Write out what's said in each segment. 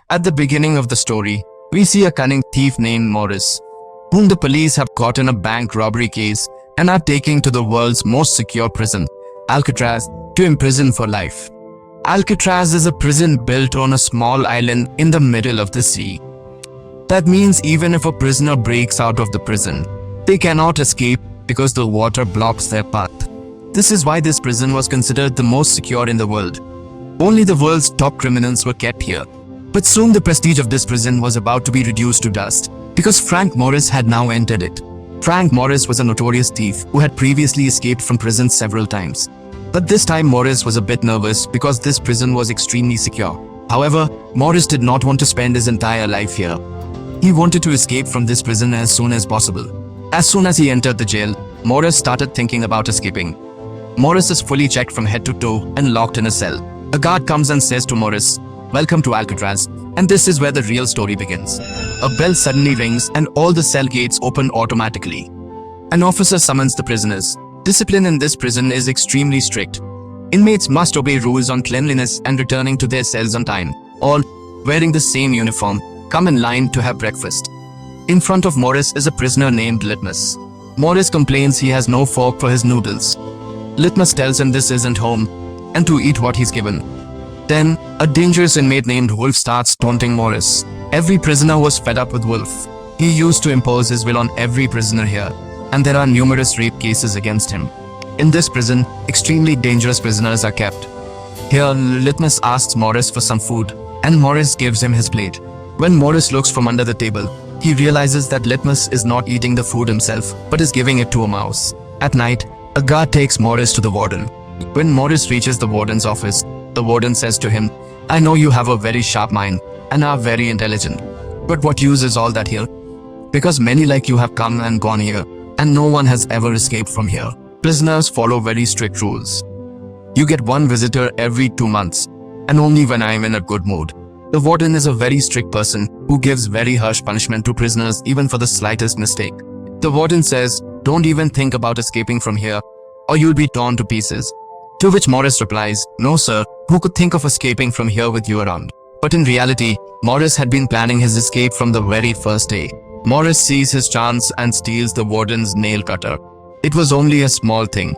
At the beginning of the story, we see a cunning thief named Morris, whom the police have caught in a bank robbery case and are taking to the world's most secure prison, Alcatraz, to imprison for life. Alcatraz is a prison built on a small island in the middle of the sea. That means even if a prisoner breaks out of the prison, they cannot escape because the water blocks their path. This is why this prison was considered the most secure in the world. Only the world's top criminals were kept here. But soon the prestige of this prison was about to be reduced to dust, because Frank Morris had now entered it. Frank Morris was a notorious thief who had previously escaped from prison several times. But this time Morris was a bit nervous because this prison was extremely secure. However, Morris did not want to spend his entire life here. He wanted to escape from this prison as soon as possible. As soon as he entered the jail, Morris started thinking about escaping. Morris is fully checked from head to toe and locked in a cell. A guard comes and says to Morris, "Welcome to Alcatraz," and this is where the real story begins. A bell suddenly rings and all the cell gates open automatically. An officer summons the prisoners. Discipline in this prison is extremely strict. Inmates must obey rules on cleanliness and returning to their cells on time. All, wearing the same uniform, come in line to have breakfast. In front of Morris is a prisoner named Litmus. Morris complains he has no fork for his noodles. Litmus tells him this isn't home and to eat what he's given. Then, a dangerous inmate named Wolf starts taunting Morris. Every prisoner was fed up with Wolf. He used to impose his will on every prisoner here, and there are numerous rape cases against him. In this prison, extremely dangerous prisoners are kept. Here, Litmus asks Morris for some food, and Morris gives him his plate. When Morris looks from under the table, he realizes that Litmus is not eating the food himself, but is giving it to a mouse. At night, a guard takes Morris to the warden. When Morris reaches the warden's office, the warden says to him, "I know you have a very sharp mind and are very intelligent. But what use is all that here? Because many like you have come and gone here, and no one has ever escaped from here. Prisoners follow very strict rules. You get one visitor every 2 months, and only when I am in a good mood." The warden is a very strict person who gives very harsh punishment to prisoners even for the slightest mistake. The warden says, "Don't even think about escaping from here, or you'll be torn to pieces." To which Morris replies, "No sir, who could think of escaping from here with you around?" But in reality, Morris had been planning his escape from the very first day. Morris sees his chance and steals the warden's nail cutter. It was only a small thing,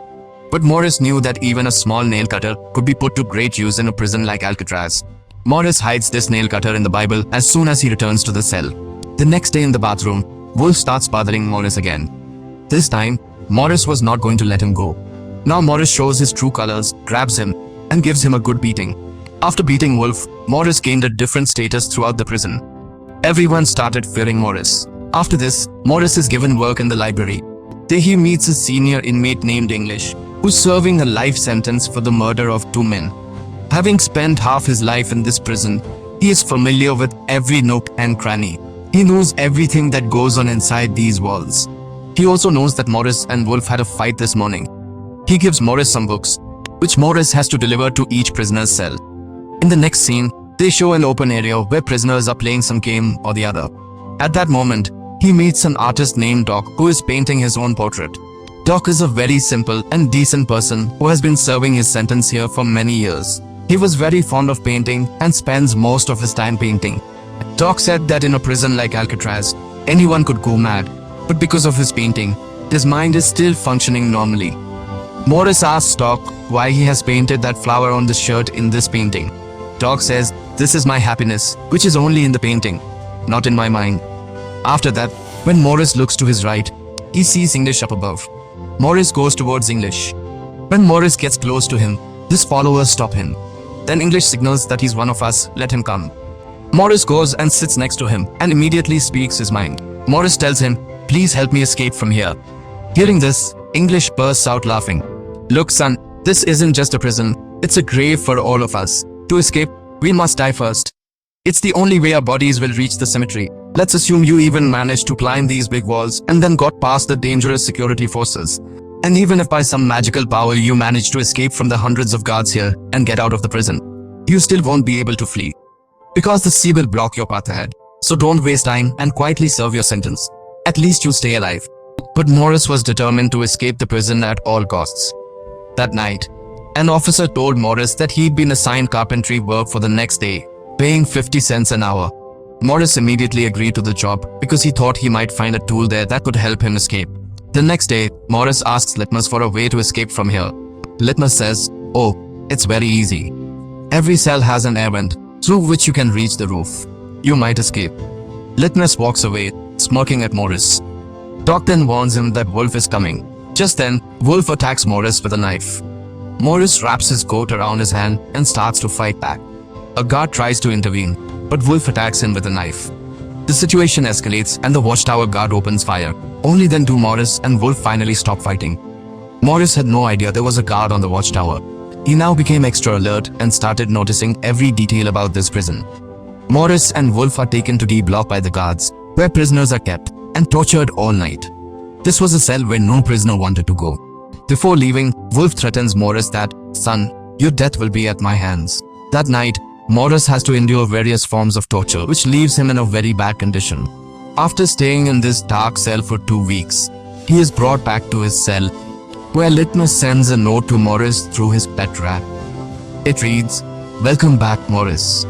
but Morris knew that even a small nail cutter could be put to great use in a prison like Alcatraz. Morris hides this nail cutter in the Bible as soon as he returns to the cell. The next day in the bathroom, Wolf starts bothering Morris again. This time, Morris was not going to let him go. Now Morris shows his true colors, grabs him, and gives him a good beating. After beating Wolf, Morris gained a different status throughout the prison. Everyone started fearing Morris. After this, Morris is given work in the library. There he meets a senior inmate named English, who's serving a life sentence for the murder of 2 men. Having spent half his life in this prison, he is familiar with every nook and cranny. He knows everything that goes on inside these walls. He also knows that Morris and Wolf had a fight this morning. He gives Morris some books, which Morris has to deliver to each prisoner's cell. In the next scene, they show an open area where prisoners are playing some game or the other. At that moment, he meets an artist named Doc who is painting his own portrait. Doc is a very simple and decent person who has been serving his sentence here for many years. He was very fond of painting and spends most of his time painting. Doc said that in a prison like Alcatraz, anyone could go mad, but because of his painting, his mind is still functioning normally. Morris asks Doc why he has painted that flower on the shirt in this painting. Doc says, "This is my happiness, which is only in the painting, not in my mind." After that, when Morris looks to his right, he sees English up above. Morris goes towards English. When Morris gets close to him, his followers stop him. Then English signals that he's one of us, let him come. Morris goes and sits next to him and immediately speaks his mind. Morris tells him, "Please help me escape from here." Hearing this, English bursts out laughing. "Look son, this isn't just a prison, it's a grave for all of us. To escape, we must die first. It's the only way our bodies will reach the cemetery. Let's assume you even managed to climb these big walls and then got past the dangerous security forces. And even if by some magical power you manage to escape from the hundreds of guards here and get out of the prison, you still won't be able to flee, because the sea will block your path ahead. So don't waste time and quietly serve your sentence. At least you stay alive." But Morris was determined to escape the prison at all costs. That night, an officer told Morris that he'd been assigned carpentry work for the next day. paying 50 cents an hour. Morris immediately agreed to the job because he thought he might find a tool there that could help him escape. The next day, Morris asks Litmus for a way to escape from here. Litmus says, "Oh, it's very easy. Every cell has an air vent through which you can reach the roof. You might escape." Litmus walks away, smirking at Morris. Doc then warns him that Wolf is coming. Just then, Wolf attacks Morris with a knife. Morris wraps his coat around his hand and starts to fight back. A guard tries to intervene, but Wolf attacks him with a knife. The situation escalates and the watchtower guard opens fire. Only then do Morris and Wolf finally stop fighting. Morris had no idea there was a guard on the watchtower. He now became extra alert and started noticing every detail about this prison. Morris and Wolf are taken to D block by the guards, where prisoners are kept and tortured all night. This was a cell where no prisoner wanted to go. Before leaving, Wolf threatens Morris that, "Son, your death will be at my hands." That night, Morris has to endure various forms of torture, which leaves him in a very bad condition. After staying in this dark cell for 2 weeks, he is brought back to his cell, where Litmus sends a note to Morris through his pet rat. It reads, "Welcome back, Morris."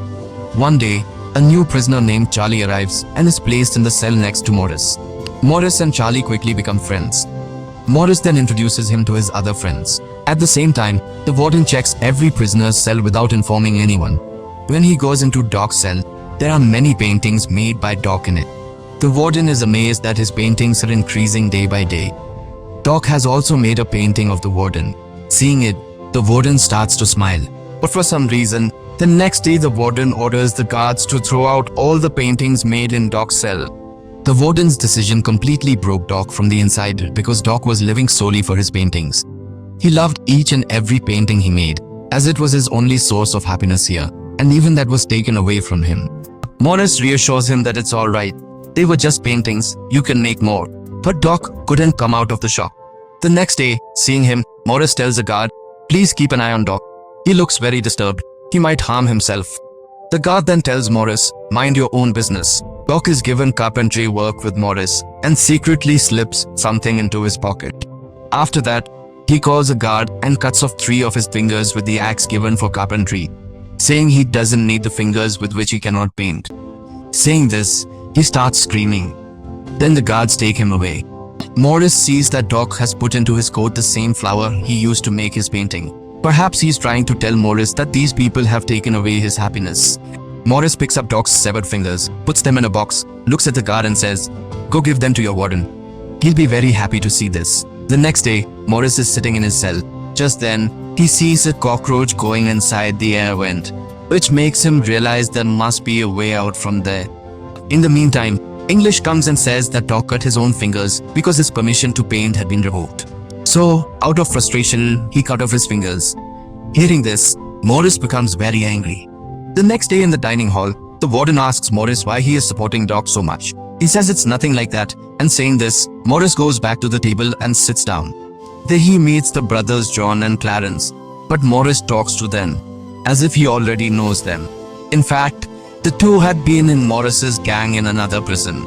One day, a new prisoner named Charlie arrives and is placed in the cell next to Morris. Morris and Charlie quickly become friends. Morris then introduces him to his other friends. At the same time, the warden checks every prisoner's cell without informing anyone. When he goes into Doc's cell, there are many paintings made by Doc in it. The warden is amazed that his paintings are increasing day by day. Doc has also made a painting of the warden. Seeing it, the warden starts to smile. But for some reason, the next day the warden orders the guards to throw out all the paintings made in Doc's cell. The warden's decision completely broke Doc from the inside because Doc was living solely for his paintings. He loved each and every painting he made, as it was his only source of happiness here, and even that was taken away from him. Morris reassures him that it's alright. They were just paintings, you can make more. But Doc couldn't come out of the shock. The next day, seeing him, Morris tells the guard, "Please keep an eye on Doc. He looks very disturbed. He might harm himself." The guard then tells Morris, "Mind your own business." Doc is given carpentry work with Morris and secretly slips something into his pocket. After that, he calls a guard and cuts off 3 of his fingers with the axe given for carpentry, saying he doesn't need the fingers with which he cannot paint. Saying this, he starts screaming. Then the guards take him away. Morris sees that Doc has put into his coat the same flower he used to make his painting. Perhaps he's trying to tell Morris that these people have taken away his happiness. Morris picks up Doc's severed fingers, puts them in a box, looks at the guard and says, "Go give them to your warden. He'll be very happy to see this." The next day, Morris is sitting in his cell. Just then, he sees a cockroach going inside the air vent, which makes him realize there must be a way out from there. In the meantime, English comes and says that Doc cut his own fingers because his permission to paint had been revoked. So, out of frustration, he cut off his fingers. Hearing this, Morris becomes very angry. The next day in the dining hall, the warden asks Morris why he is supporting Doc so much. He says it's nothing like that, and saying this, Morris goes back to the table and sits down. There he meets the brothers John and Clarence, but Morris talks to them as if he already knows them. In fact, the two had been in Morris's gang in another prison.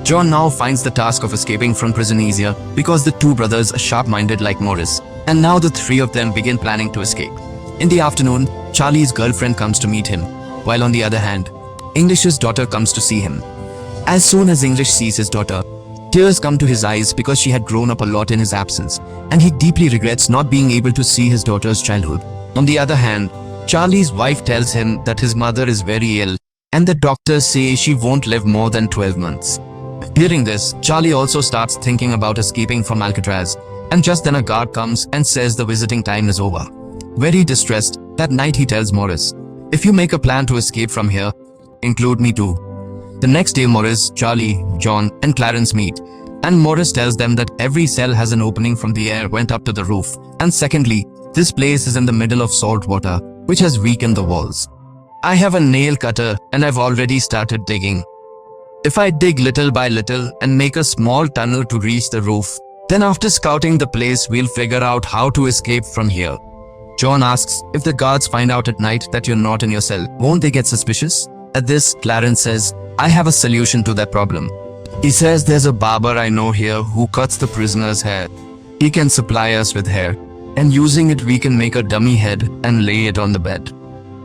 John now finds the task of escaping from prison easier because the two brothers are sharp-minded like Morris, and now the 3 of them begin planning to escape. In the afternoon, Charlie's girlfriend comes to meet him, while on the other hand, English's daughter comes to see him. As soon as English sees his daughter, tears come to his eyes because she had grown up a lot in his absence, and he deeply regrets not being able to see his daughter's childhood. On the other hand, Charlie's wife tells him that his mother is very ill, and the doctors say she won't live more than 12 months. Hearing this, Charlie also starts thinking about escaping from Alcatraz, and just then a guard comes and says the visiting time is over. Very distressed, that night he tells Morris, "If you make a plan to escape from here, include me too." The next day Morris, Charlie, John and Clarence meet, and Morris tells them that every cell has an opening from the air went up to the roof, and secondly, this place is in the middle of salt water, which has weakened the walls. "I have a nail cutter and I've already started digging. If I dig little by little and make a small tunnel to reach the roof, then after scouting the place we'll figure out how to escape from here." John asks, "If the guards find out at night that you're not in your cell, won't they get suspicious?" At this, Clarence says, "I have a solution to that problem." He says there's a barber I know here who cuts the prisoner's hair. He can supply us with hair, and using it we can make a dummy head and lay it on the bed.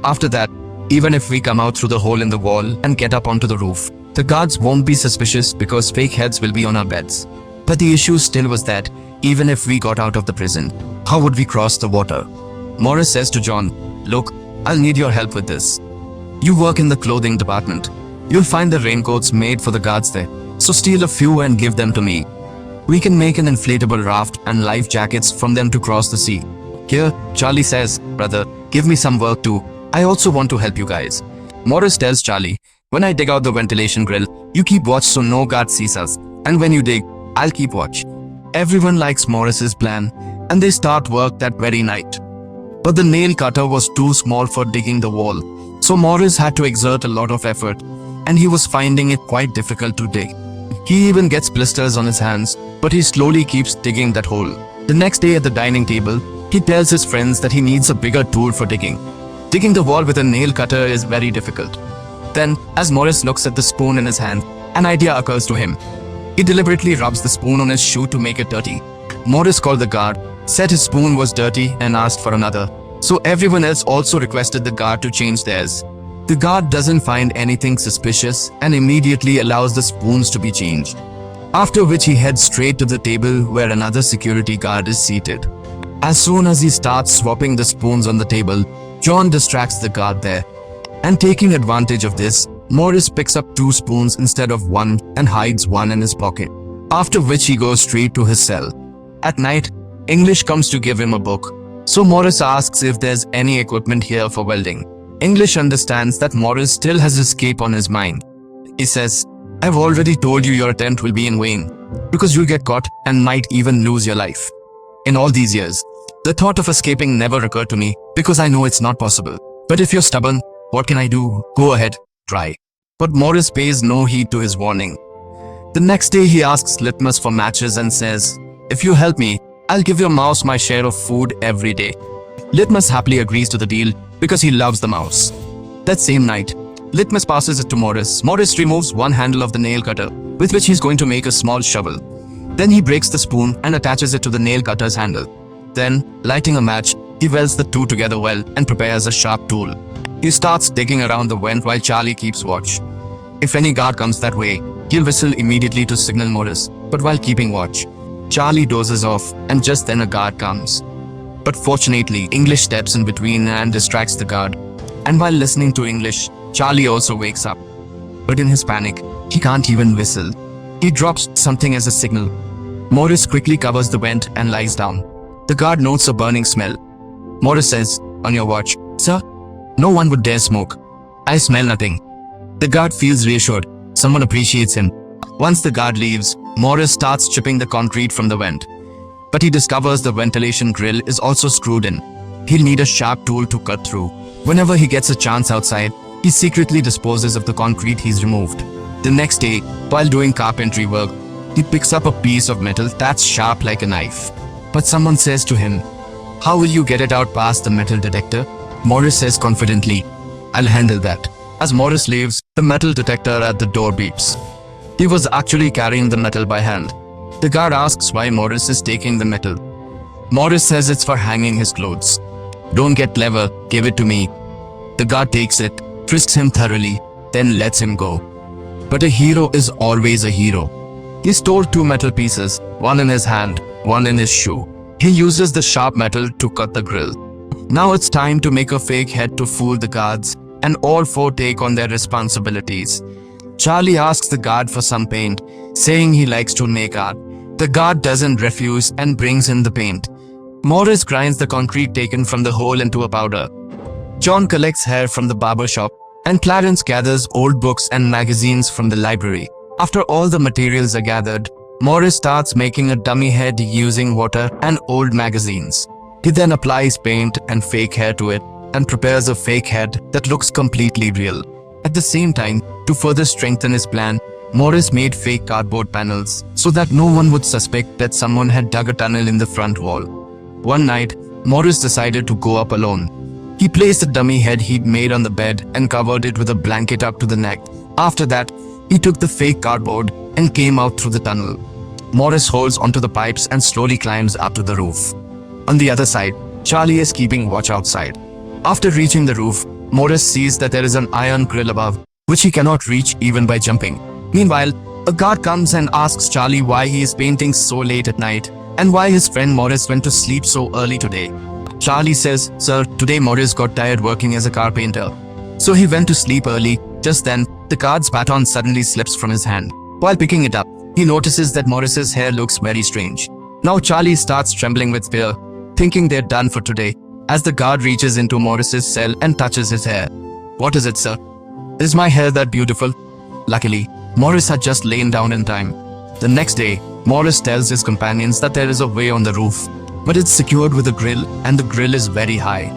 After that, Clarence and John decide to escape from the prison. Even if we come out through the hole in the wall and get up onto the roof, the guards won't be suspicious because fake heads will be on our beds. But the issue still was that even if we got out of the prison, how would we cross the water? Morris says to John, "Look, I'll need your help with this. You work in the clothing department. You'll find the raincoats made for the guards there. So steal a few and give them to me. We can make an inflatable raft and life jackets from them to cross the sea." Here, Charlie says, "Brother, give me some work too. I also want to help you guys." Morris tells Charlie, "When I dig out the ventilation grill, you keep watch so no guard sees us. And when you dig, I'll keep watch." Everyone likes Morris's plan, and they start work that very night. But the nail cutter was too small for digging the wall, so Morris had to exert a lot of effort, and he was finding it quite difficult to dig. He even gets blisters on his hands, but he slowly keeps digging that hole. The next day at the dining table, he tells his friends that he needs a bigger tool for digging. Digging the wall with a nail cutter is very difficult. Then, as Morris looks at the spoon in his hand, an idea occurs to him. He deliberately rubs the spoon on his shoe to make it dirty. Morris called the guard, said his spoon was dirty and asked for another. So everyone else also requested the guard to change theirs. The guard doesn't find anything suspicious and immediately allows the spoons to be changed. After which he heads straight to the table where another security guard is seated. As soon as he starts swapping the spoons on the table, John distracts the guard there. And taking advantage of this, Morris picks up 2 spoons instead of 1 and hides one in his pocket. After which he goes straight to his cell. At night, English comes to give him a book. So Morris asks if there's any equipment here for welding. English understands that Morris still has escape on his mind. He says, "I've already told you your attempt will be in vain, because you'll get caught and might even lose your life. In all these years, the thought of escaping never occurred to me because I know it's not possible. But if you're stubborn, what can I do? Go ahead, try." But Morris pays no heed to his warning. The next day he asks Litmus for matches and says, "If you help me, I'll give your mouse my share of food every day." Litmus happily agrees to the deal because he loves the mouse. That same night, Litmus passes it to Morris. Morris removes one handle of the nail cutter, with which he's going to make a small shovel. Then he breaks the spoon and attaches it to the nail cutter's handle. Then, lighting a match, he welds the two together well and prepares a sharp tool. He starts digging around the vent while Charlie keeps watch. If any guard comes that way, he'll whistle immediately to signal Morris, but while keeping watch, Charlie dozes off and just then a guard comes. But fortunately, English steps in between and distracts the guard. And while listening to English, Charlie also wakes up. But in his panic, he can't even whistle. He drops something as a signal. Morris quickly covers the vent and lies down. The guard notes a burning smell. Morris says, "On your watch, sir? No one would dare smoke. I smell nothing." The guard feels reassured. Someone appreciates him. Once the guard leaves, Morris starts chipping the concrete from the vent. But he discovers the ventilation grill is also screwed in. He'll need a sharp tool to cut through. Whenever he gets a chance outside, he secretly disposes of the concrete he's removed. The next day, while doing carpentry work, he picks up a piece of metal that's sharp like a knife. But someone says to him, "How will you get it out past the metal detector?" Morris says confidently, "I'll handle that." As Morris leaves, the metal detector at the door beeps. He was actually carrying the metal by hand. The guard asks why Morris is taking the metal. Morris says it's for hanging his clothes. "Don't get clever, give it to me." The guard takes it, frisks him thoroughly, then lets him go. But a hero is always a hero. He stored 2 metal pieces, one in his hand, one in his shoe. He uses the sharp metal to cut the grill. Now it's time to make a fake head to fool the guards, and all 4 take on their responsibilities. Charlie asks the guard for some paint, saying he likes to make art. The guard doesn't refuse and brings in the paint. Morris grinds the concrete taken from the hole into a powder. John collects hair from the barber shop, and Clarence gathers old books and magazines from the library. After all the materials are gathered, Morris starts making a dummy head using water and old magazines. He then applies paint and fake hair to it and prepares a fake head that looks completely real. At the same time, to further strengthen his plan, Morris made fake cardboard panels so that no one would suspect that someone had dug a tunnel in the front wall. One night, Morris decided to go up alone. He placed the dummy head he'd made on the bed and covered it with a blanket up to the neck. After that, he took the fake cardboard and came out through the tunnel. Morris holds onto the pipes and slowly climbs up to the roof. On the other side, Charlie is keeping watch outside. After reaching the roof, Morris sees that there is an iron grill above, which he cannot reach even by jumping. Meanwhile, a guard comes and asks Charlie why he is painting so late at night and why his friend Morris went to sleep so early today. Charlie says, "Sir, today Morris got tired working as a carpenter, so he went to sleep early." Just then, the guard's baton suddenly slips from his hand. While picking it up, he notices that Morris's hair looks very strange. Now Charlie starts trembling with fear, thinking they're done for today, as the guard reaches into Morris's cell and touches his hair. "What is it, sir? Is my hair that beautiful?" Luckily, Morris had just lain down in time. The next day, Morris tells his companions that there is a way on the roof, but it's secured with a grill and the grill is very high.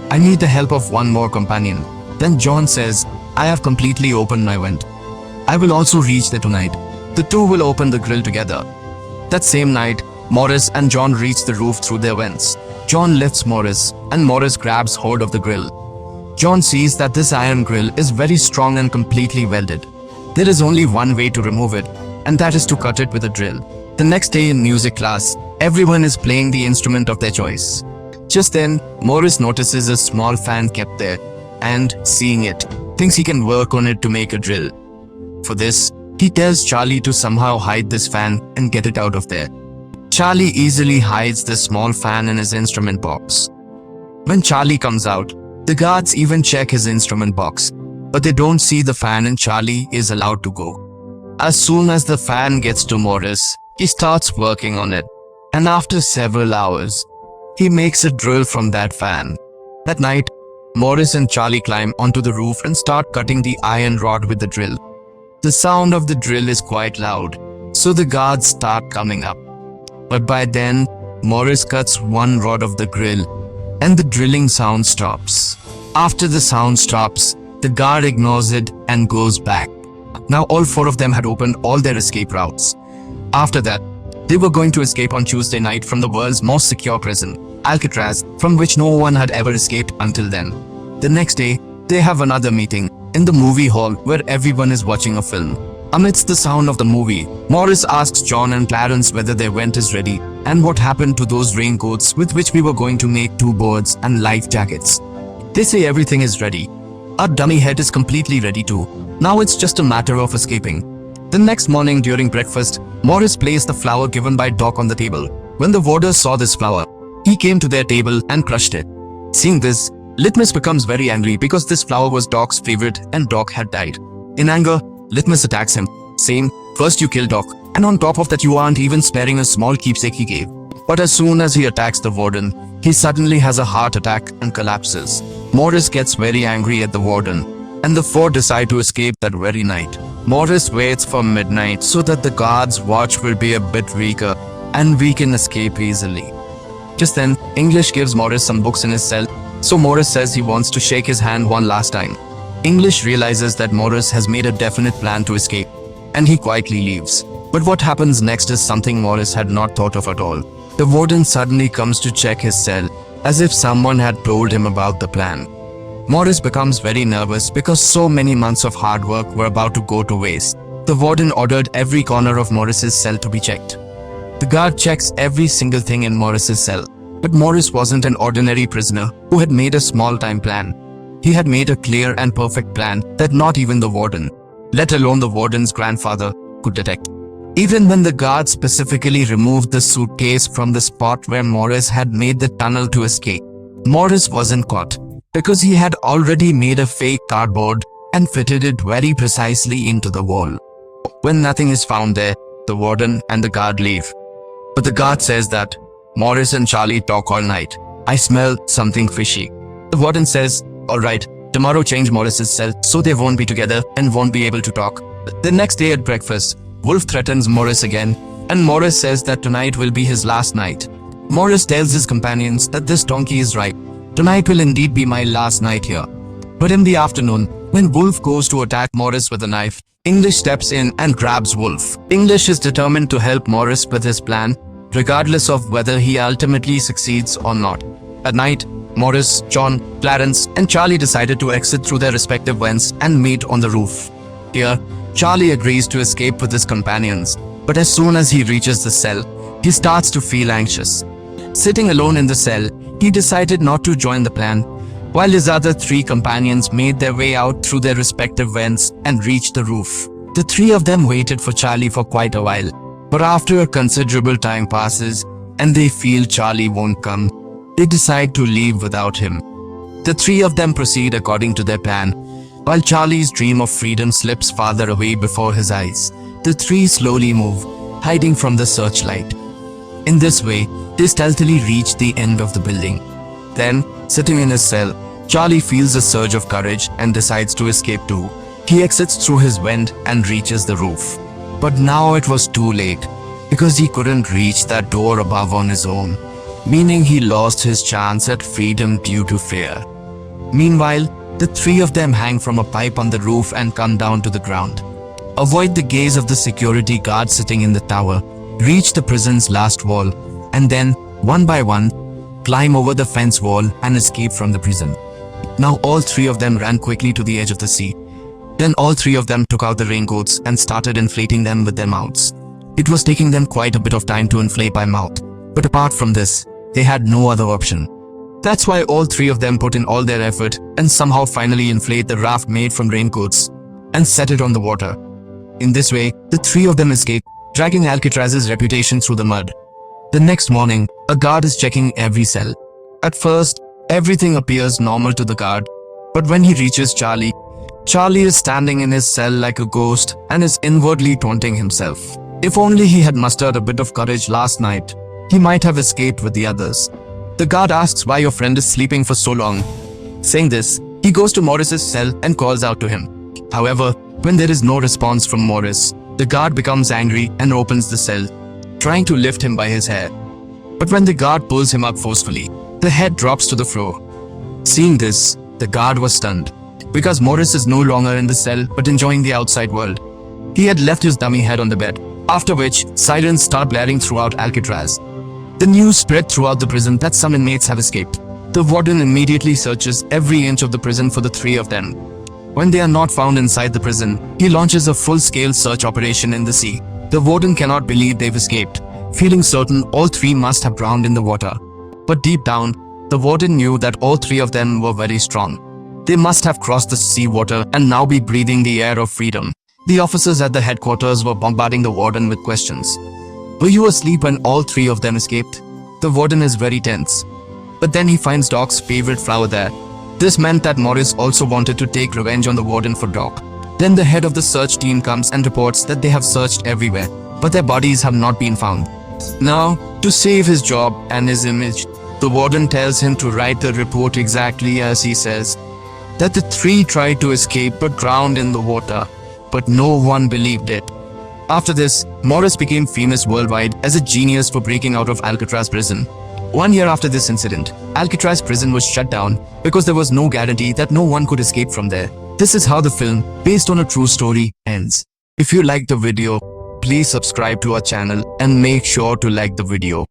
"I need the help of one more companion." Then John says, "I have completely opened my vent. I will also reach there tonight. The two will open the grill together." That same night, Morris and John reach the roof through their vents. John lifts Morris, and Morris grabs hold of the grill. John sees that this iron grill is very strong and completely welded. There is only one way to remove it, and that is to cut it with a drill. The next day in music class, everyone is playing the instrument of their choice. Just then, Morris notices a small fan kept there, and, seeing it, thinks he can work on it to make a drill. For this, he tells Charlie to somehow hide this fan and get it out of there. Charlie easily hides this small fan in his instrument box. When Charlie comes out, the guards even check his instrument box, but they don't see the fan and Charlie is allowed to go. As soon as the fan gets to Morris, he starts working on it, and after several hours, he makes a drill from that fan. That night, Morris and Charlie climb onto the roof and start cutting the iron rod with the drill. The sound of the drill is quite loud, so the guards start coming up. But by then, Morris cuts one rod of the grill, and the drilling sound stops. After the sound stops, the guard ignores it and goes back. Now all four of them had opened all their escape routes. After that, they were going to escape on Tuesday night from the world's most secure prison, Alcatraz, from which no one had ever escaped until then. The next day, they have another meeting in the movie hall where everyone is watching a film. Amidst the sound of the movie, Morris asks John and Clarence whether their vent is ready and what happened to those raincoats with which we were going to make two boards and life jackets. They say everything is ready. Our dummy head is completely ready too. Now it's just a matter of escaping. The next morning during breakfast, Morris placed the flower given by Doc on the table. When the warder saw this flower, he came to their table and crushed it. Seeing this, Litmus becomes very angry because this flower was Doc's favorite and Doc had died. In anger, Litmus attacks him, saying, "First you kill Doc, and on top of that you aren't even sparing a small keepsake he gave." But as soon as he attacks the warden, he suddenly has a heart attack and collapses. Morris gets very angry at the warden, and the four decide to escape that very night. Morris waits for midnight so that the guards' watch will be a bit weaker and we can escape easily. Just then, English gives Morris some books in his cell, so Morris says he wants to shake his hand one last time. English realizes that Morris has made a definite plan to escape, and he quietly leaves. But what happens next is something Morris had not thought of at all. The warden suddenly comes to check his cell, as if someone had told him about the plan. Morris becomes very nervous because so many months of hard work were about to go to waste. The warden ordered every corner of Morris's cell to be checked. The guard checks every single thing in Morris's cell, but Morris wasn't an ordinary prisoner who had made a small-time plan. He had made a clear and perfect plan that not even the warden, let alone the warden's grandfather, could detect. Even when the guard specifically removed the suitcase from the spot where Morris had made the tunnel to escape, Morris wasn't caught because he had already made a fake cardboard and fitted it very precisely into the wall. When nothing is found there, the warden and the guard leave. But the guard says that Morris and Charlie talk all night. "I smell something fishy." The warden says, "Alright, tomorrow change Morris's cell so they won't be together and won't be able to talk." The next day at breakfast, Wolf threatens Morris again, and Morris says that tonight will be his last night. Morris tells his companions that this donkey is right. Tonight will indeed be my last night here. But in the afternoon, when Wolf goes to attack Morris with a knife, English steps in and grabs Wolf. English is determined to help Morris with his plan, regardless of whether he ultimately succeeds or not. At night, Morris, John, Clarence, and Charlie decided to exit through their respective vents and meet on the roof. Here, Charlie agrees to escape with his companions, but as soon as he reaches the cell, he starts to feel anxious. Sitting alone in the cell, he decided not to join the plan, while his other 3 companions made their way out through their respective vents and reached the roof. The 3 of them waited for Charlie for quite a while, but after a considerable time passes and they feel Charlie won't come, they decide to leave without him. The 3 of them proceed according to their plan, while Charlie's dream of freedom slips farther away before his eyes. The 3 slowly move, hiding from the searchlight. In this way, they stealthily reach the end of the building. Then, sitting in his cell, Charlie feels a surge of courage and decides to escape too. He exits through his vent and reaches the roof. But now it was too late, because he couldn't reach that door above on his own, meaning he lost his chance at freedom due to fear. Meanwhile, the 3 of them hang from a pipe on the roof and come down to the ground. Avoid the gaze of the security guard sitting in the tower, reach the prison's last wall, and then, one by one, climb over the fence wall and escape from the prison. Now all 3 of them ran quickly to the edge of the sea. Then all 3 of them took out the raincoats and started inflating them with their mouths. It was taking them quite a bit of time to inflate by mouth, but apart from this, they had no other option. That's why all 3 of them put in all their effort and somehow finally inflate the raft made from raincoats and set it on the water. In this way, the 3 of them escaped, dragging Alcatraz's reputation through the mud. The next morning, a guard is checking every cell. At first, everything appears normal to the guard, but when he reaches Charlie, Charlie is standing in his cell like a ghost and is inwardly taunting himself. If only he had mustered a bit of courage last night, he might have escaped with the others. The guard asks why your friend is sleeping for so long. Saying this, he goes to Morris's cell and calls out to him. However, when there is no response from Morris, the guard becomes angry and opens the cell, trying to lift him by his hair. But when the guard pulls him up forcefully, the head drops to the floor. Seeing this, the guard was stunned, because Morris is no longer in the cell but enjoying the outside world. He had left his dummy head on the bed, after which sirens start blaring throughout Alcatraz. The news spread throughout the prison that some inmates have escaped. The warden immediately searches every inch of the prison for the 3 of them. When they are not found inside the prison, he launches a full-scale search operation in the sea. The warden cannot believe they've escaped, feeling certain all 3 must have drowned in the water. But deep down, the warden knew that all 3 of them were very strong. They must have crossed the sea water and now be breathing the air of freedom. The officers at the headquarters were bombarding the warden with questions. Were you asleep when all 3 of them escaped? The warden is very tense. But then he finds Doc's favorite flower there. This meant that Morris also wanted to take revenge on the warden for Doc. Then the head of the search team comes and reports that they have searched everywhere, but their bodies have not been found. Now, to save his job and his image, the warden tells him to write the report exactly as he says, that the 3 tried to escape but drowned in the water, but no one believed it. After this, Morris became famous worldwide as a genius for breaking out of Alcatraz prison. 1 year after this incident, Alcatraz prison was shut down because there was no guarantee that no one could escape from there. This is how the film, based on a true story, ends. If you liked the video, please subscribe to our channel and make sure to like the video.